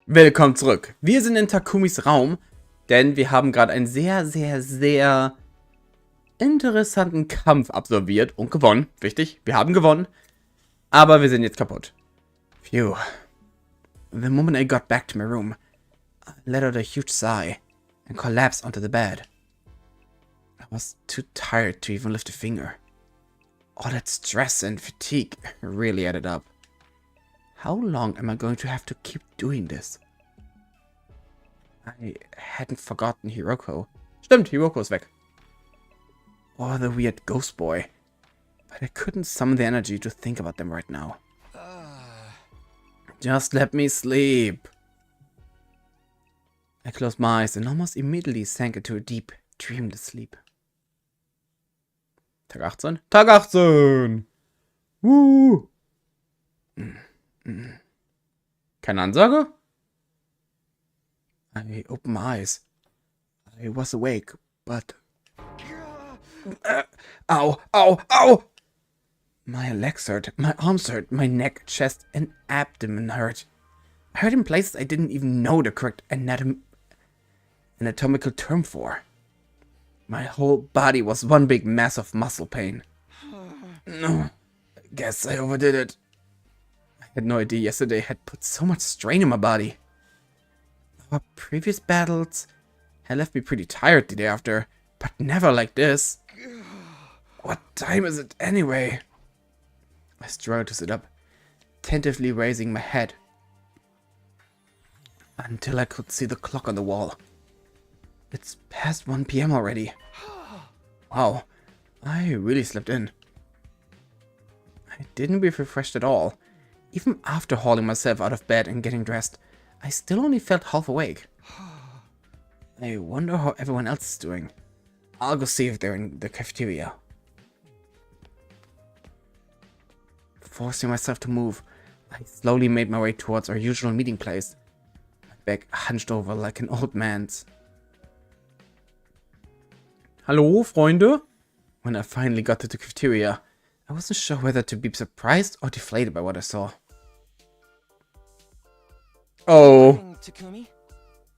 Willkommen zurück. Wir sind in Takumis Raum, denn wir haben gerade einen sehr interessanten Kampf absolviert und gewonnen. Wichtig, wir haben gewonnen, aber wir sind jetzt kaputt. Phew. The moment I got back to my room, I let out a huge sigh and collapsed onto the bed. I was too tired to even lift a finger. All that stress and fatigue really added up. How long am I going to have to keep doing this? I hadn't forgotten Hiroko. Stimmt, Hiroko ist weg. Or the weird ghost boy. But I couldn't summon the energy to think about them right now. Just let me sleep. I closed my eyes and almost immediately sank into a deep, dreamless sleep. Tag 18? Tag 18! Woo! Keine Ansage? I opened my eyes. I was awake, but... Ow! Ow! Ow! My legs hurt, my arms hurt, my neck, chest, and abdomen hurt. I hurt in places I didn't even know the correct anatomical term for. My whole body was one big mass of muscle pain. No, guess I overdid it. I had no idea yesterday had put so much strain on my body. Our previous battles had left me pretty tired the day after, but never like this. What time is it anyway? I struggled to sit up, tentatively raising my head, until I could see the clock on the wall. It's past 1 p.m. already. Wow, I really slept in. I didn't be refreshed at all. Even after hauling myself out of bed and getting dressed, I still only felt half awake. I wonder how everyone else is doing. I'll go see if they're in the cafeteria. Forcing myself to move, I slowly made my way towards our usual meeting place. My back hunched over like an old man's. Hallo, Freunde? When I finally got to the cafeteria, I wasn't sure whether to be surprised or deflated by what I saw. Oh. Takumi,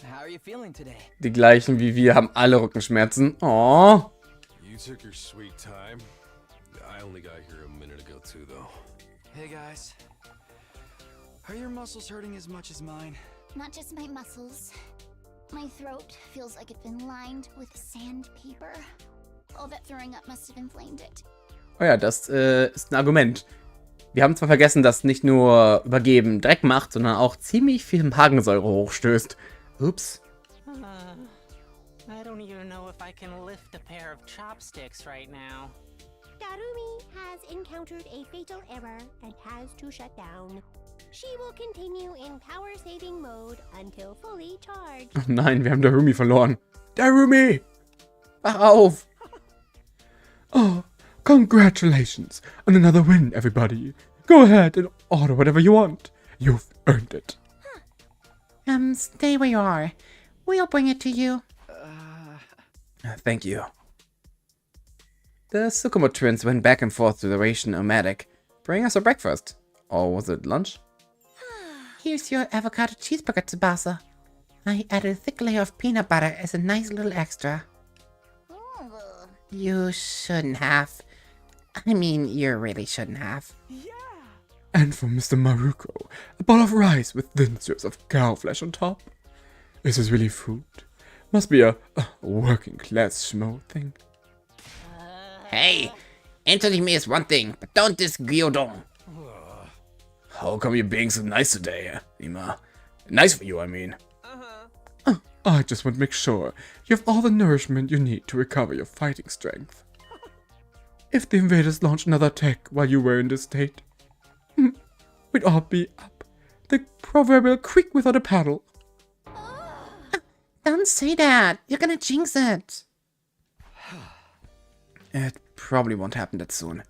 how are you feeling today? Die gleichen wie wir haben alle Rückenschmerzen. Oh. You took your sweet time. I only got here a minute ago too, though. Hey guys, are your muscles hurting as much as mine? Not just my muscles. My throat feels like it's been lined with sandpaper. All that throwing up must have inflamed it. Oh ja, das ist ein Argument. Wir haben zwar vergessen, dass nicht nur Übergeben Dreck macht, sondern auch ziemlich viel Magensäure hochstößt. Ups. I don't even know if I can lift a pair of chopsticks right now. Darumi has encountered a fatal error and has to shut down. She will continue in power-saving mode until fully charged. Oh nein, wir haben Darumi verloren. Darumi! Wach auf! Oh, congratulations on another win, everybody. Go ahead and order whatever you want. You've earned it. Stay where you are. We'll bring it to you. Thank you. The Tsukumo twins went back and forth to the Ration Nomadic, bring us our breakfast. Or was it lunch? Here's your avocado cheeseburger, Tsubasa. I added a thick layer of peanut butter as a nice little extra. You shouldn't have. I mean, you really shouldn't have. And for Mr. Maruko, a bowl of rice with thin strips of cow flesh on top. Is this really food? Must be a working class schmo thing. Hey, entering me is one thing, but don't diss Gyudon. How come you're being so nice today, Ima? Nice for you, I mean. I just want to make sure you have all the nourishment you need to recover your fighting strength. If the invaders launched another attack while you were in this state, we'd all be up the proverbial creek without a paddle. Don't say that. You're gonna jinx it. It probably won't happen that soon.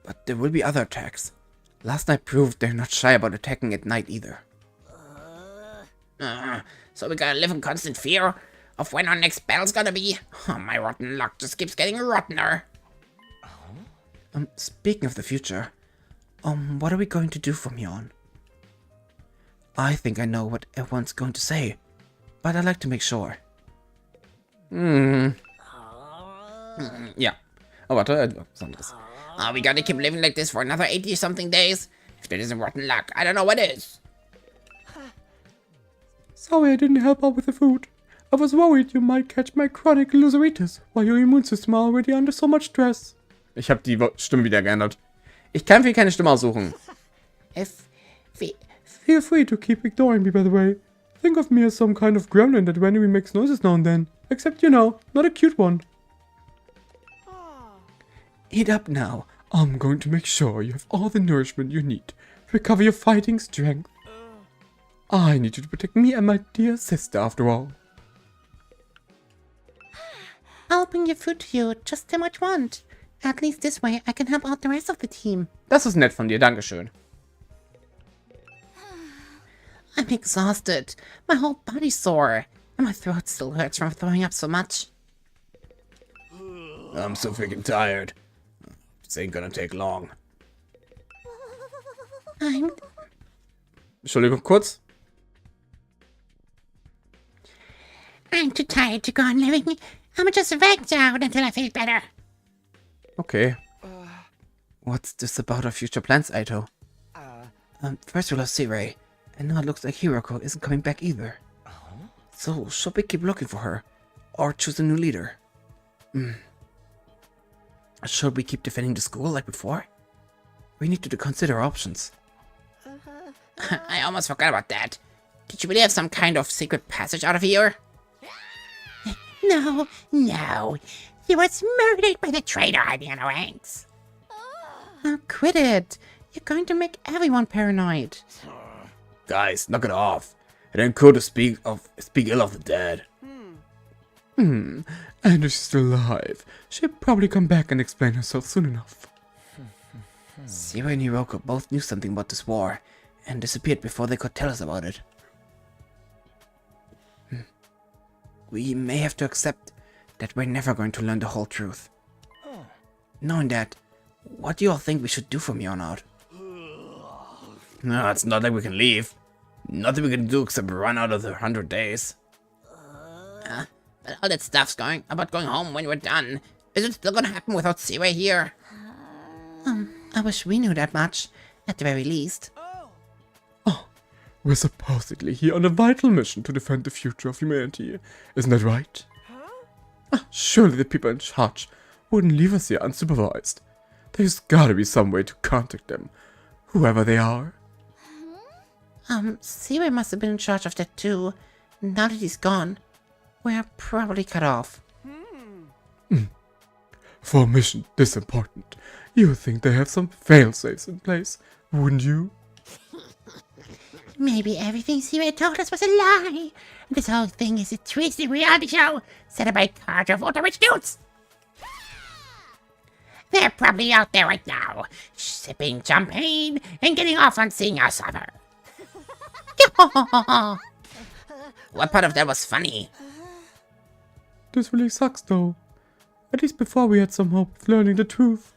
But there will be other attacks. Last night proved they're not shy about attacking at night either. So we gotta live in constant fear of when our next battle's gonna be. Oh, my rotten luck just keeps getting rottener. Speaking of the future, what are we going to do from here on? I think I know what everyone's going to say, but I'd like to make sure. Ja. Oh, warte, was anderes. Are we gonna keep living like this for another 80-something days? If that isn't rotten luck, I don't know what is. Sorry I didn't help out with the food. I was worried you might catch my chronic loseritis, while your immune system are already under so much stress. Ich habe die Stimme wieder geändert. Ich kann für keine Stimme aussuchen. Feel free to keep ignoring me, by the way. Think of me as some kind of gremlin that randomly makes noises now and then. Except, you know, not a cute one. Eat up now. I'm going to make sure you have all the nourishment you need to recover your fighting strength. I need you to protect me and my dear sister, after all. I'll bring your food to you just how much you want. At least this way I can help out the rest of the team. Das ist nett von dir, dankeschön. I'm exhausted. My whole body's sore. And my throat still hurts from throwing up so much. I'm so freaking tired. This ain't gonna take long. Entschuldigung, kurz. I'm too tired to go on living. I'm just veg out until I feel better. Okay. What's this about our future plans, Aito? First we lost Sirei, and now it looks like Hiroko isn't coming back either. So, should we keep looking for her? Or choose a new leader? Should we keep defending the school like before? We need to consider options. I almost forgot about that. Did you really have some kind of secret passage out of here? No. He was murdered by the traitor hiding in our ranks. Oh, quit it. You're going to make everyone paranoid. Guys, knock it off. It ain't cool to speak ill of the dead. And if she's still alive, she'll probably come back and explain herself soon enough. Sirei and Hiroko both knew something about this war, and disappeared before they could tell us about it. We may have to accept that we're never going to learn the whole truth. Knowing that, what do you all think we should do from here on out? No, it's not like we can leave. Nothing we can do except run out of the 100 days. But all that stuff's going home when we're done. Is it still gonna happen without Sirei here? I wish we knew that much, at the very least. We're supposedly here on a vital mission to defend the future of humanity. Isn't that right? Surely the people in charge wouldn't leave us here unsupervised. There's gotta be some way to contact them, whoever they are. Sirei must have been in charge of that too. Now that he's gone, we're probably cut off. For a mission this important, you would think they have some fail-safes in place, wouldn't you? Maybe everything Sirei told us was a lie. This whole thing is a twisted reality show set up by Carter of ultra-rich dudes. They're probably out there right now, sipping champagne and getting off on seeing us suffer. What part of that was funny? This really sucks though. At least before we had some hope of learning the truth.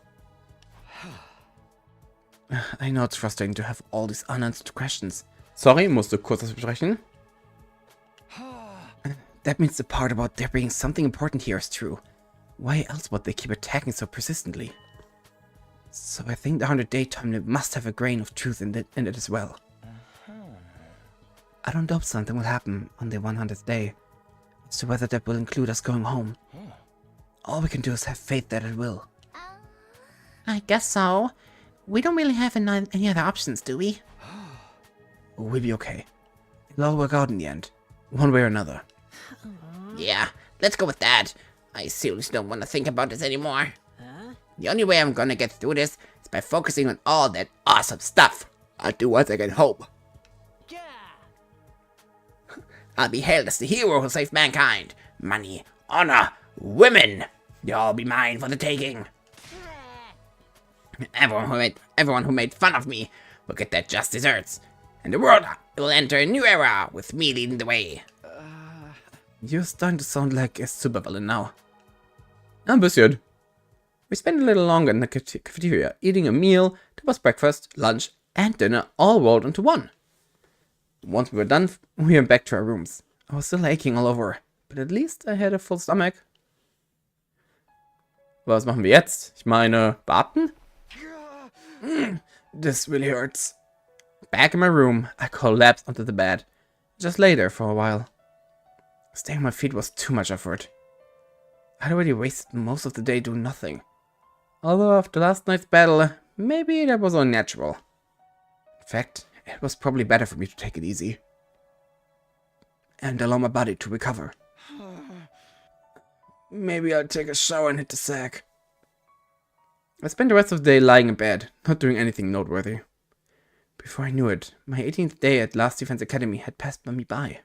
I know it's frustrating to have all these unanswered questions. Sorry, musste kurz das besprechen. That means the part about there being something important here is true. Why else would they keep attacking so persistently? So I think the 100-day time limit must have a grain of truth in it as well. I don't doubt something will happen on the 100th day. As to whether that will include us going home. All we can do is have faith that it will. I guess so. We don't really have any other options, do we? We'll be okay. It'll all work out in the end. One way or another. Yeah, let's go with that. I seriously don't want to think about this anymore. The only way I'm gonna get through this is by focusing on all that awesome stuff. I'll do what I can hope. I'll be hailed as the hero who saved mankind. Money, honor, women. They'll all be mine for the taking. Everyone who made fun of me will get their just desserts. And the world will enter a new era with me leading the way. You're starting to sound like a supervillain now. Ein bisschen. We spent a little longer in the cafeteria, eating a meal that was breakfast, lunch, and dinner all rolled into one. Once we were done, we went back to our rooms. I was still aching all over, but at least I had a full stomach. Was machen wir jetzt? Ich meine, beatmen? This really hurts. Back in my room, I collapsed onto the bed. Just lay there for a while. Staying on my feet was too much effort. I'd already wasted most of the day doing nothing. Although after last night's battle, maybe that was unnatural. In fact, it was probably better for me to take it easy. And allow my body to recover. Maybe I'll take a shower and hit the sack. I spent the rest of the day lying in bed, not doing anything noteworthy. Before I knew it, my 18th day at Last Defense Academy had passed me by.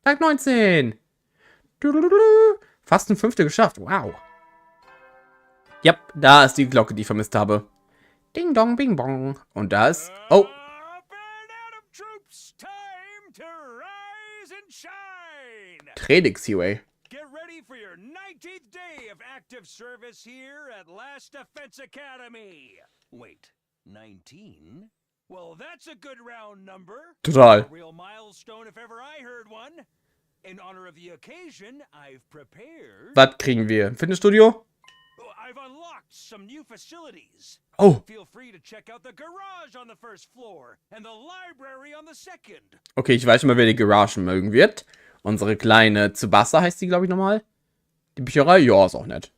Tag 19! Fast ein 5. geschafft, wow. Yep, da ist die Glocke, die ich vermisst habe. Ding dong, bing bong. Und da ist... Oh! Trainingsseaway. Get ready for your 19th day of active service here at Last Defense Academy. Wait, 19? Well, that's a good round number. Total. A real milestone if ever I heard one. In honor of the occasion, I've prepared... Was kriegen wir? Im Fitnessstudio? I've unlocked some new facilities. Oh. Feel free to check out the garage on the first floor and the library on the second. Okay, ich weiß schon mal, wer die Garage mögen wird. Unsere kleine Tsubasa heißt die, glaube ich, nochmal. Die Bücherei, ja, ist auch nett.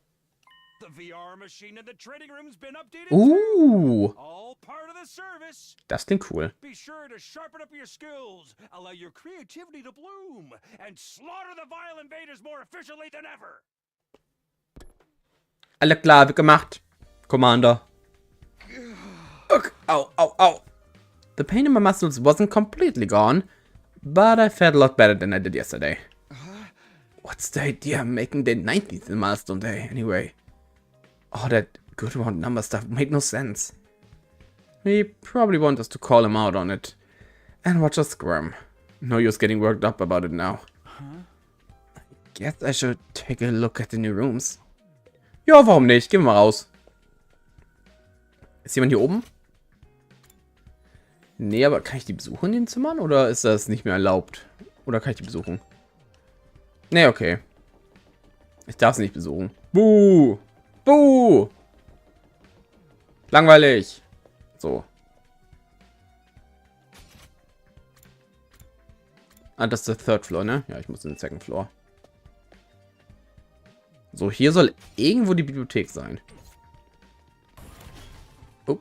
The VR machine in the trading room's been updated. All part of the service. Das klingt cool. Be sure to sharpen up your skills, allow your creativity to bloom, and slaughter the vile invaders more efficiently than ever. Alle klar, wird gemacht. Commander. Ugh, ow, ow, ow. The pain in my muscles wasn't completely gone, but I felt a lot better than I did yesterday. What's the idea of making the 19th milestone day, anyway? Oh, that good round number stuff made no sense. He probably want us to call him out on it. And watch us squirm. No use getting worked up about it now. I guess I should take a look at the new rooms. Ja, warum nicht? Gehen wir mal raus. Ist jemand hier oben? Nee, aber kann ich die besuchen in den Zimmern? Oder ist das nicht mehr erlaubt? Oder kann ich die besuchen? Nee, okay. Ich darf sie nicht besuchen. Buh! Buh! Langweilig. So. Ah, das ist der Third Floor, ne? Ja, ich muss in den Second Floor. So, hier soll irgendwo die Bibliothek sein. Oh.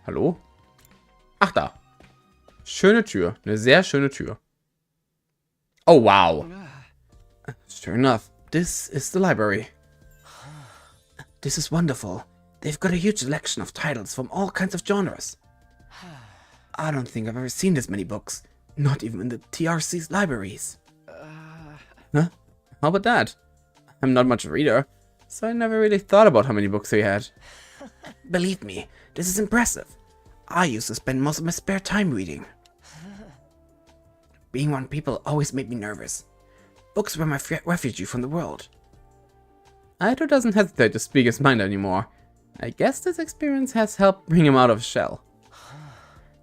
Hallo? Ach, da. Schöne Tür. Eine sehr schöne Tür. Oh, wow. Sure enough, this is the library. This is wonderful. They've got a huge selection of titles from all kinds of genres. I don't think I've ever seen this many books. Not even in the TRC's libraries. Huh? How about that? I'm not much a reader, so I never really thought about how many books they had. Believe me, this is impressive. I used to spend most of my spare time reading. Being around people always made me nervous. Books were my refuge from the world. Aito doesn't hesitate to speak his mind anymore. I guess this experience has helped bring him out of his shell.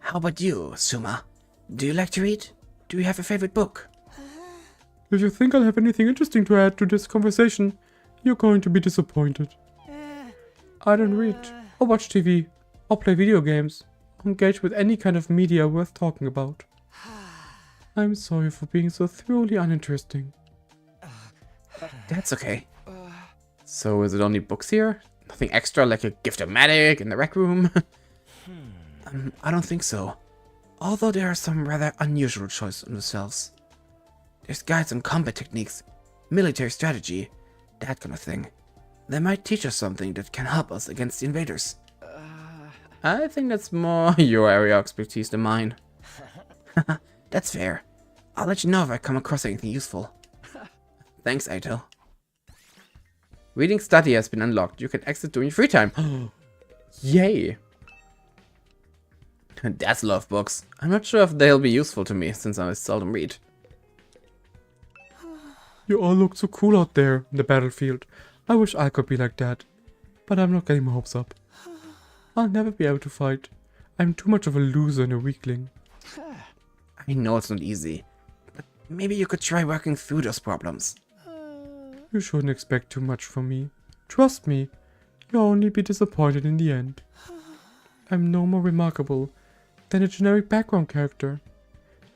How about you, Suma? Do you like to read? Do you have a favorite book? If you think I'll have anything interesting to add to this conversation, you're going to be disappointed. I don't read, or watch TV, or play video games, or engage with any kind of media worth talking about. I'm sorry for being so thoroughly uninteresting. That's okay. So is it only books here? Nothing extra like a gift-o-matic in the rec room? I don't think so. Although there are some rather unusual choices on the shelves. There's guides on combat techniques, military strategy, that kind of thing. They might teach us something that can help us against the invaders. I think that's more your area of expertise than mine. That's fair. I'll let you know if I come across anything useful. Thanks, Aito. Reading study has been unlocked. You can exit during free time. Yay! That's a lot of books. I'm not sure if they'll be useful to me, since I seldom read. You all look so cool out there in the battlefield. I wish I could be like that. But I'm not getting my hopes up. I'll never be able to fight. I'm too much of a loser and a weakling. I know it's not easy, but maybe you could try working through those problems. You shouldn't expect too much from me. Trust me, you'll only be disappointed in the end. I'm no more remarkable than a generic background character.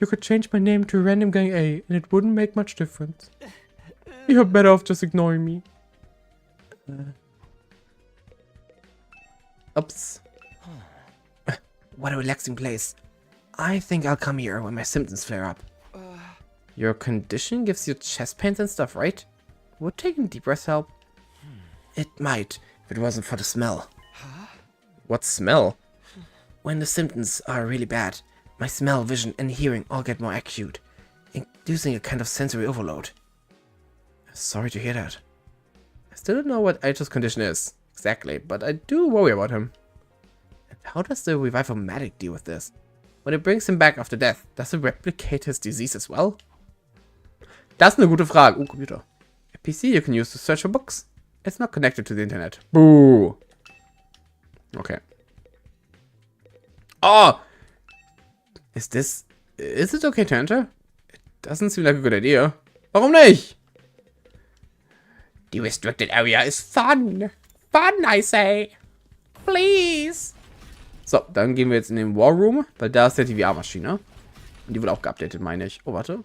You could change my name to Random Gang A and it wouldn't make much difference. You're better off just ignoring me. Oops. What a relaxing place. I think I'll come here when my symptoms flare up. Your condition gives you chest pains and stuff, right? Would taking deep breaths help? It might, if it wasn't for the smell. What smell? When the symptoms are really bad, my smell, vision, and hearing all get more acute, inducing a kind of sensory overload. Sorry to hear that. I still don't know what Aito's condition is, exactly, but I do worry about him. And how does the revival-matic deal with this? When it brings him back after death, does it replicate his disease as well? Das ist eine gute Frage. Computer. A PC you can use to search for books. It's not connected to the internet. Boo! Okay. Oh! Is it okay to enter? It doesn't seem like a good idea. Warum nicht? The restricted area is fun. Fun, I say. Please. So, dann gehen wir jetzt in den War Room, weil da ist ja die VR-Maschine. Und die wurde auch geupdatet, meine ich. Oh, warte.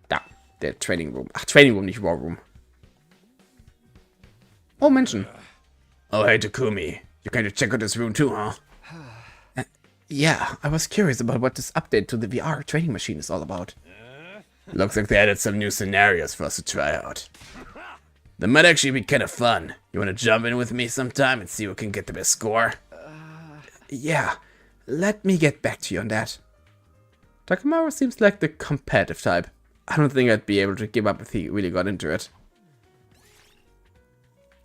Da, der Training Room. Ach, Training Room, nicht War Room. Oh, Menschen. Oh, hey, Takumi. You're going to check out this room too, huh? Yeah, I was curious about what this update to the VR training machine is all about. Looks like they added some new scenarios for us to try out. That might actually be kind of fun. You want to jump in with me sometime and see who can get the best score? Yeah, let me get back to you on that. Takamaru seems like the competitive type. I don't think I'd be able to give up if he really got into it.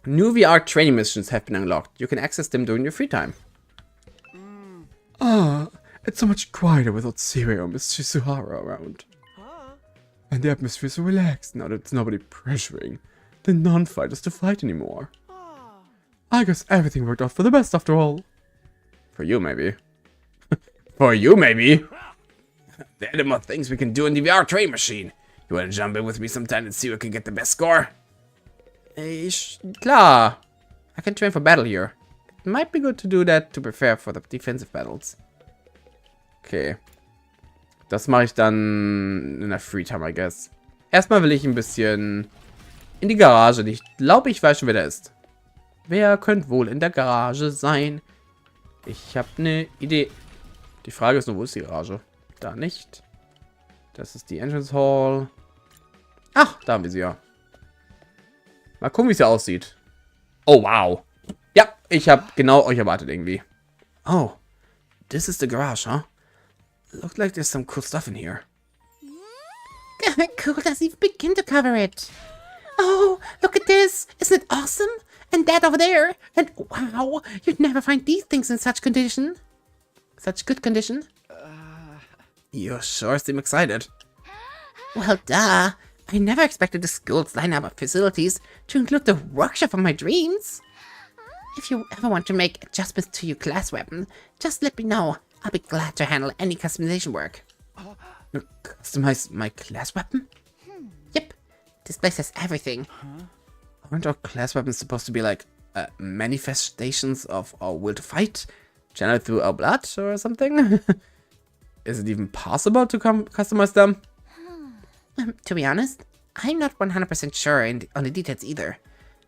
New VR training missions have been unlocked. You can access them during your free time. Ah, it's so much quieter without Siri or Miss Shizuhara around. And the atmosphere is so relaxed now that there's nobody pressuring the non-fighters to fight anymore. I guess everything worked out for the best after all. For you, maybe. For you, maybe. There are more things we can do in the VR training machine. You want to jump in with me sometime and see who can get the best score? Klar. I can train for battle here. It might be good to do that to prepare for the defensive battles. Okay. Das mache ich dann in der Free Time, I guess. Erstmal will ich ein bisschen in die Garage. Ich glaube, ich weiß schon, wer da ist. Wer könnte wohl in der Garage sein? Ich habe eine Idee. Die Frage ist nur, wo ist die Garage? Da nicht. Das ist die Entrance Hall. Ach, da haben wir sie ja. Mal gucken, wie es hier aussieht. Oh, wow. Ja, ich habe genau euch erwartet irgendwie. Oh, this is the garage, huh? Looks like there's some cool stuff in here. Cool doesn't even begin to cover it. Oh, look at this. Isn't it awesome? And that over there. And wow, you'd never find these things in such condition. Such good condition. You sure seem excited. Well, duh. I never expected the school's lineup of facilities to include the workshop of my dreams. If you ever want to make adjustments to your class weapon, just let me know. I'll be glad to handle any customization work. Customize my class weapon? Yep. This place has everything. Aren't our class weapons supposed to be like manifestations of our will to fight? Channeled through our blood or something? Is it even possible to customize them? To be honest, I'm not 100% sure on the details either.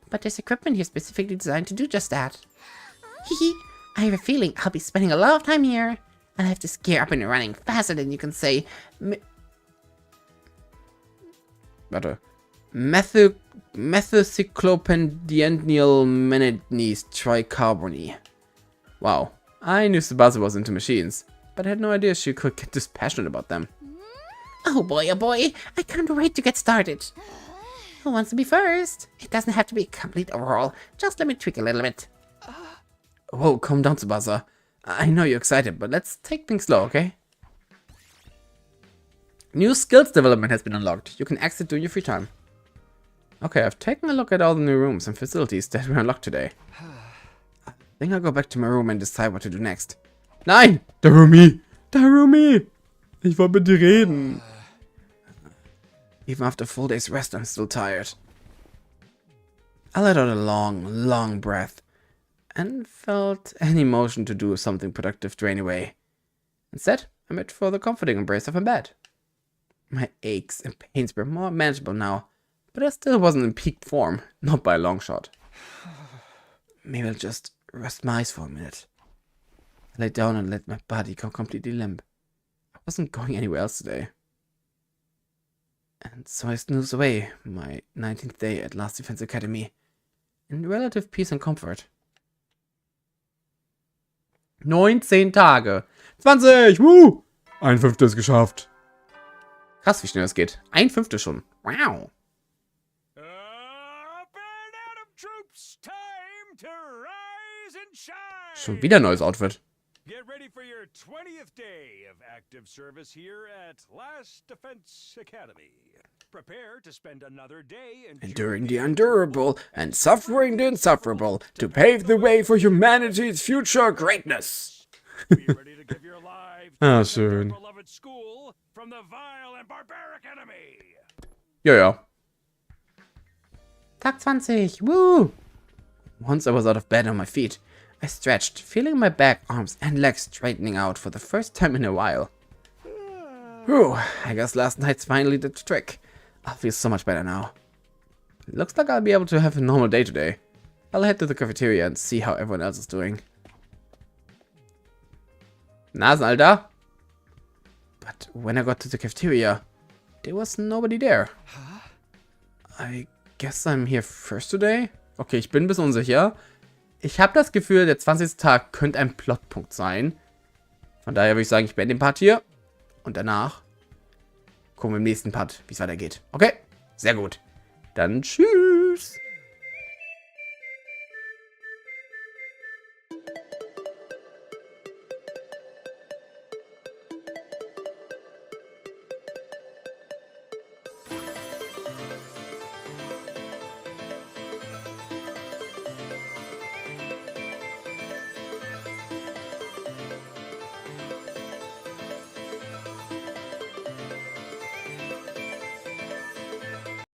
But there's equipment here specifically designed to do just that. Hehe, I have a feeling I'll be spending a lot of time here. I'll have this gear up and running faster than you can say. Warte. Methocyclopendiennial manganese tricarbony. Wow. I knew Tsubasa was into machines, but I had no idea she could get this passionate about them. Oh boy, I can't wait to get started. Who wants to be first? It doesn't have to be a complete overhaul. Just let me tweak a little bit. Whoa, calm down, Tsubasa. I know you're excited, but let's take things slow, okay? New skills development has been unlocked. You can exit during your free time. Okay, I've taken a look at all the new rooms and facilities that were unlocked today. I think I'll go back to my room and decide what to do next. Nein! Darumi! Darumi! Ich wollte mit dir reden. Even after a full day's rest, I'm still tired. I let out a long, long breath and felt any motion to do something productive drain away. Instead, I made for the comforting embrace of a bed. My aches and pains were more manageable now, but I still wasn't in peak form, not by a long shot. Maybe I'll just rest my eyes for a minute. I lay down and let my body go completely limp. I wasn't going anywhere else today. And so I snoozed away my 19th day at Last Defense Academy in relative peace and comfort. 19 Tage. 20! Woo! 1/5 ist geschafft. Krass, wie schnell es geht. 1/5 schon. Wow. Up and Atom troops, time to rise and shine. Schon wieder ein neues Outfit. Get ready for your 20th day of active service here at Last Defense Academy. Prepare to spend another day Enduring the undurable and suffering the insufferable to pave the way for humanity's future greatness. Be ready to give your life to Ah, defend our schön. beloved school from the vile and barbaric enemy. Ja, ja. Tag 20. Woo! Once I was out of bed on my feet, I stretched, feeling my back, arms, and legs straightening out for the first time in a while. Whew, I guess last night's finally did the trick. I'll feel so much better now. Looks like I'll be able to have a normal day today. I'll head to the cafeteria and see how everyone else is doing. Nasen, Alter! But when I got to the cafeteria, there was nobody there. I guess I'm here first today? Okay, ich bin ein bisschen unsicher. Ich habe das Gefühl, der 20. Tag könnte ein Plotpunkt sein. Von daher würde ich sagen, ich beende den Part hier. Und danach gucken wir im nächsten Part, wie es weitergeht. Okay? Sehr gut. Dann tschüss.